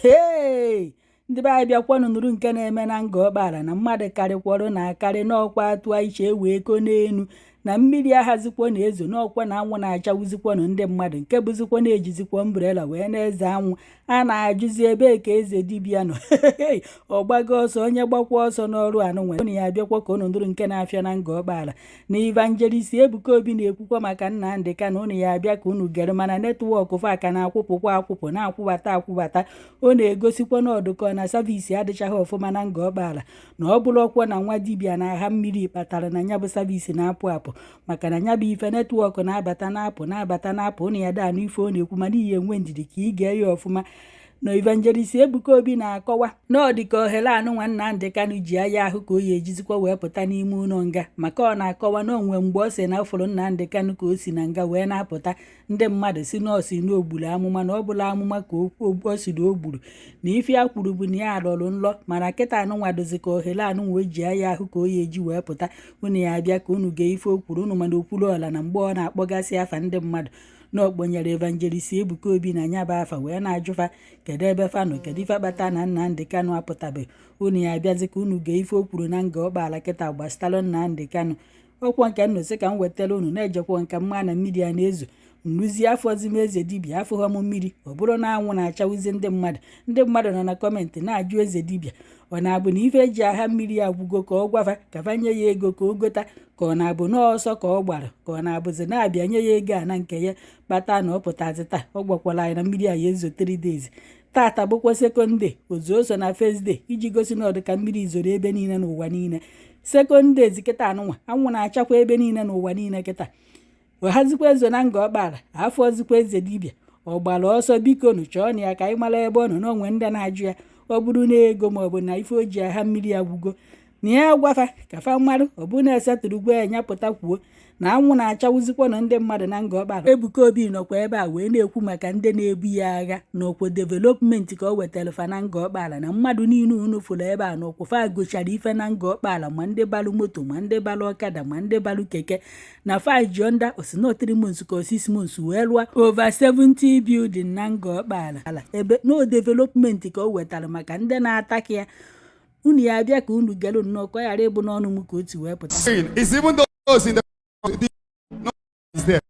Hey! Ndị be anyị bịakwanụ nụrụ nke na-eme na Ngor-Okpala na mmadụ karịkwọrọ na akarị n'ọkwa atụ iche wee ko n'enu na mmiri ahazikwa na ezo n'ọkwa na anwụ na-achawụzikwanụ ndị mmadụ nke bụzikwa na-ejizikwa mbrela wee na-eze anwụ a na-ajụzi ebe ka eze dibịa nọ ọ gbago ọsọ onye gbakwa ọsọ n'ọrụ anụnwa unu ya abịakwa ka unu nụrụ nke na-afịa na Ngor-Okpala na Evangelist Ebuka Obi na-ekwukwa maka Nnamdi Kanu unu ya abịa ka unu gere mana netwọk fa ka na-akwụpụkwa akwụpụ na-akwụbata ọ na-egosikwa n'ọdụkọ na savisi adịchaghị ọfụma na Ngor-Okpala na ọ bụrụ ọkwa na nwa dibịa na agha mmiri kpatara na nya bụ savisi na-apụ apụ maka na nya bụ ife netwọk na-abata na-apụ unu ya danụ ife ọ na-ekwu mana ihe enwe ndidi ka ị gee ya ọfụma na Evangelist Ebuka Obi na-akọwa na ọ dịka ohere anụnwa Nnamdi Kanu ji anya ahụ ka o yi ejizikwa wee pụta n'ime ụlọ nga maka ọ na-akọwa na onwe mgbe ọ sị na ụfọdụ Nnamdi Kanu ka o si na nga wee na-apụta ndị mmadụ si n'ọsị na ogburu amụma na ọ bụla amụma ka o si na o gburu na ife ya kwuru bụ na ya rọrọ nlọ mana kịta anụnwa dozi ka ohere anụnwa eji anya ahụ ka o yi eji wee pụta unu ya abịa ka unu gee ife o kwuru unu mana okwuru ọla na mgbe ọ na-akpọgasị afa ndị mmadụ na ọkpọnyere Evangelist Ebuka Obi na nya bụ afa wee na-ajụfa kedu ebe fanụ kedu ife kpata na Nnamdi Kanu apụtabeghị unu ya abịazi ka unu gee ife o kwuru na Ngor-Okpala kịta gbasara Nnamdi Kanu ọkwa nke nnọsị ka m wetara unu na-ejekwa nka mma na mmiri a na-ezo nruzi afọ eze dibịa afọ ha m mmiri ọ bụrụ na anwụ na-achawụzi ndị mmadụ nọ na kọmentị na-ajụ eze dibịa ọ na-abụ na ife eji agha mmiri agwụgo ka ọ gwafa ka fanye ya ego ka o gota ka ọ na-abụ n'ọsọ ka ọ gbara ka ọ na-abụzi na-abịa nye ya ego a na nke ya kpata na ọ pụtazi taa ọ gwakwala anyị na mmiri a ya ezo 3 days tata bụkwa sekọnde ozu o so na Fesde iji gosi na ọdụ ka mmiri zoro ebe niile n'ụwa niile sekọnde kịta anụnwa anwụ na-achakwa ebe niile n'ụwa niile kịta ọhazikwa ezo na Ngor-Okpala afọ ozikwa eze dibịa ọ gbara ọsọ biko nụ chọọ na ya ka anyị mara ebe ọ nọ n'onwe ndị na-ajụ ya ọ bụrụ na ego ma ọ bụ na ife o ji agha mmiri agwụgo na ya gwafa ka fa mmadụ ọ bụ na esetụrụgwa ya nyapụta kwuo na anwụ na-achawụzikwa na ndị mmadụ na Ngor-Okpala Ebuka Obi nọkwa ebe a wee na-ekwu maka ndị na-ebu ya agha n'okwo developmenti ka o wetara fa na Ngor-Okpala na mmadụ niile unu fụrụ ebe a n'okwo fa gochara ife na Ngor-Okpala ma ndị balụ moto ma ndị balụ ọkada ma ndị balụ keke na fa ji onda osino 3 months ka 6 months wee lụọ over 70 building na Ngor-Okpala ebe no developmenti ka o wetara maka ndị na-ataki ya unu ya abịa ka unu gelu nnọọ ka ọ ghara ịbụ n'ọnụ m ka otu wee pụta No, is there.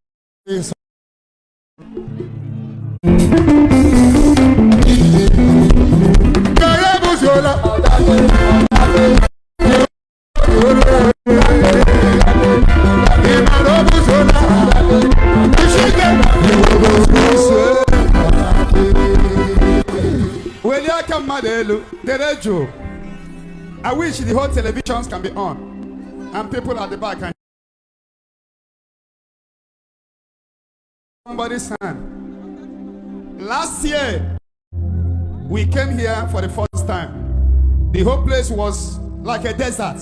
I wish the whole televisions can be on and people at the back can somebody's hand. Last year, we came here for the first time. The whole place was like a desert.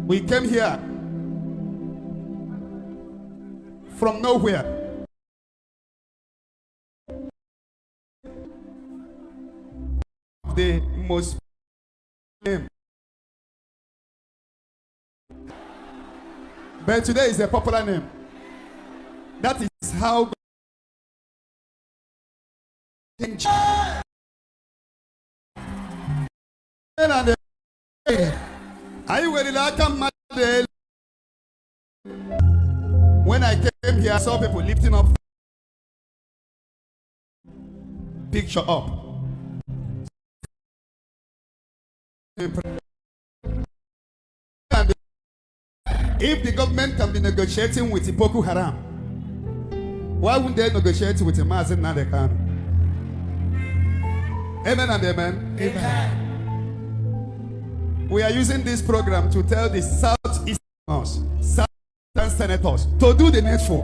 We came here from nowhere. The most name. But today is a popular name. That is how when I came here, I saw people lifting up picture up. If the government can be negotiating with the Boko Haram, why wouldn't they negotiate with the Nnamdi Kanu? Amen and amen. Amen. We are using this program to tell the Southeasterners, Southern senators to do the needful.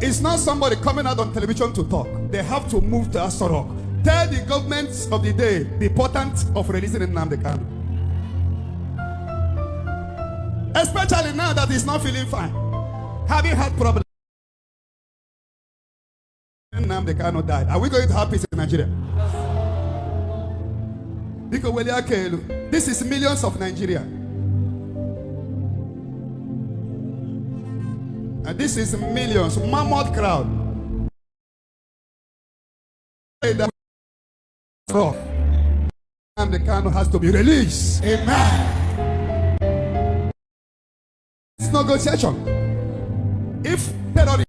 It's not somebody coming out on television to talk. They have to move to Asorok. Tell the governments of the day the importance of releasing Nnamdi Kanu. Especially now that he's not feeling fine. Having had problems. Nnamdi Kanu died. Are we going to have peace in Nigeria? Because this is millions of Nigeria. And this is millions, mammoth crowd. So, Nnamdi Kanu has to be released. Amen. It's negotiation. If terrorists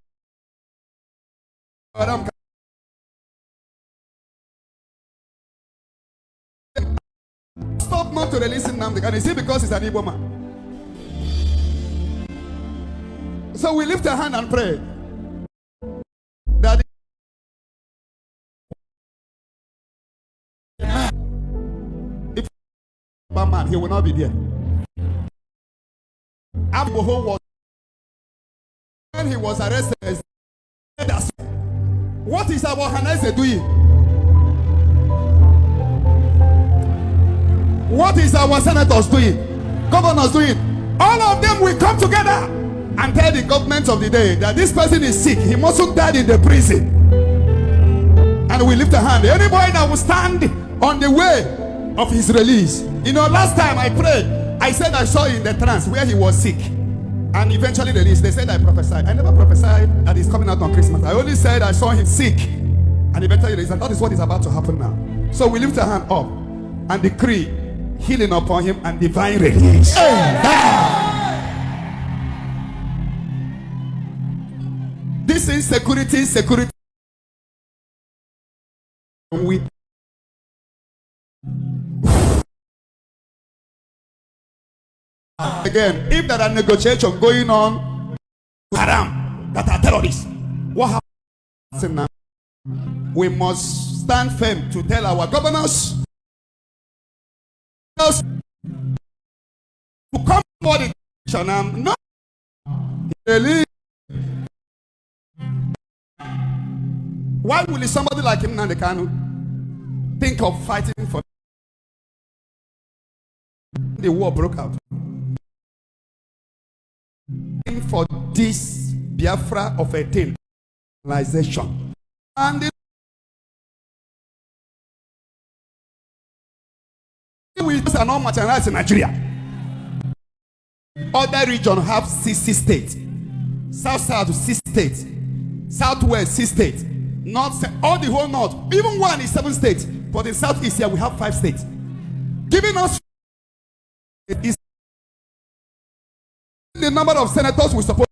stop not to release Nnamdi Kanu, is it because he's an Igbo man? So we lift a hand and pray that if a man, he will not be there. Abu was when he was arrested. What is our Hanese doing? What is our senators doing? Governors doing? All of them will come together and tell the government of the day that this person is sick. He mustn't die in the prison. And we lift a hand. Anybody that will stand on the way of his release. You know, last time I prayed, I said I saw in the trance where he was sick and eventually released. They said I prophesied. I never prophesied that he's coming out on Christmas. I only said I saw him sick and eventually released. And that is what is about to happen now. So we lift a hand up and decree healing upon him and divine release. This insecurity, security. We again, if there are negotiations going on, haram, that are terrorists, what happens now? We must stand firm to tell our governors to come for the action. No, really. Why will somebody like Nnamdi Kanu think of fighting for the war broke out? For this Biafra of a civilization. And we are not marginalized in Nigeria. Other regions have 60 states. South 6 states. Southwest 6 states. North, all the whole north. Even one is 7 states. But in southeast here we have 5 states. Giving us is the number of senators we support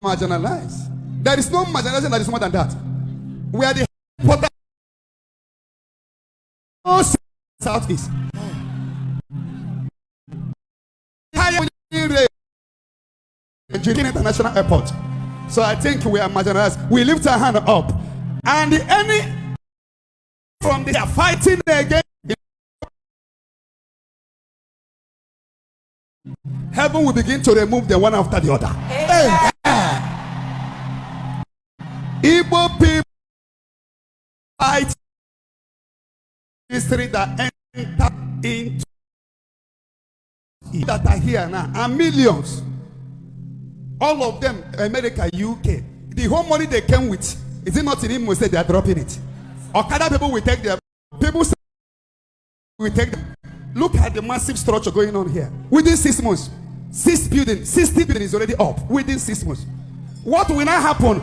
marginalized. There is no marginalization that is more than that. We are the southeast. International airport. So I think we are marginalized. We lift our hand up, and the enemy from they are fighting again. Heaven will begin to remove them one after the other. Hey. Igbo people fight history that enter into that are here now are millions. All of them, America, UK. The whole money they came with, is it not in Imo State they are dropping it? Okada people will take their people will take them. Look at the massive structure going on here. Within 6 months, 60 buildings is already up. Within 6 months. What will now happen?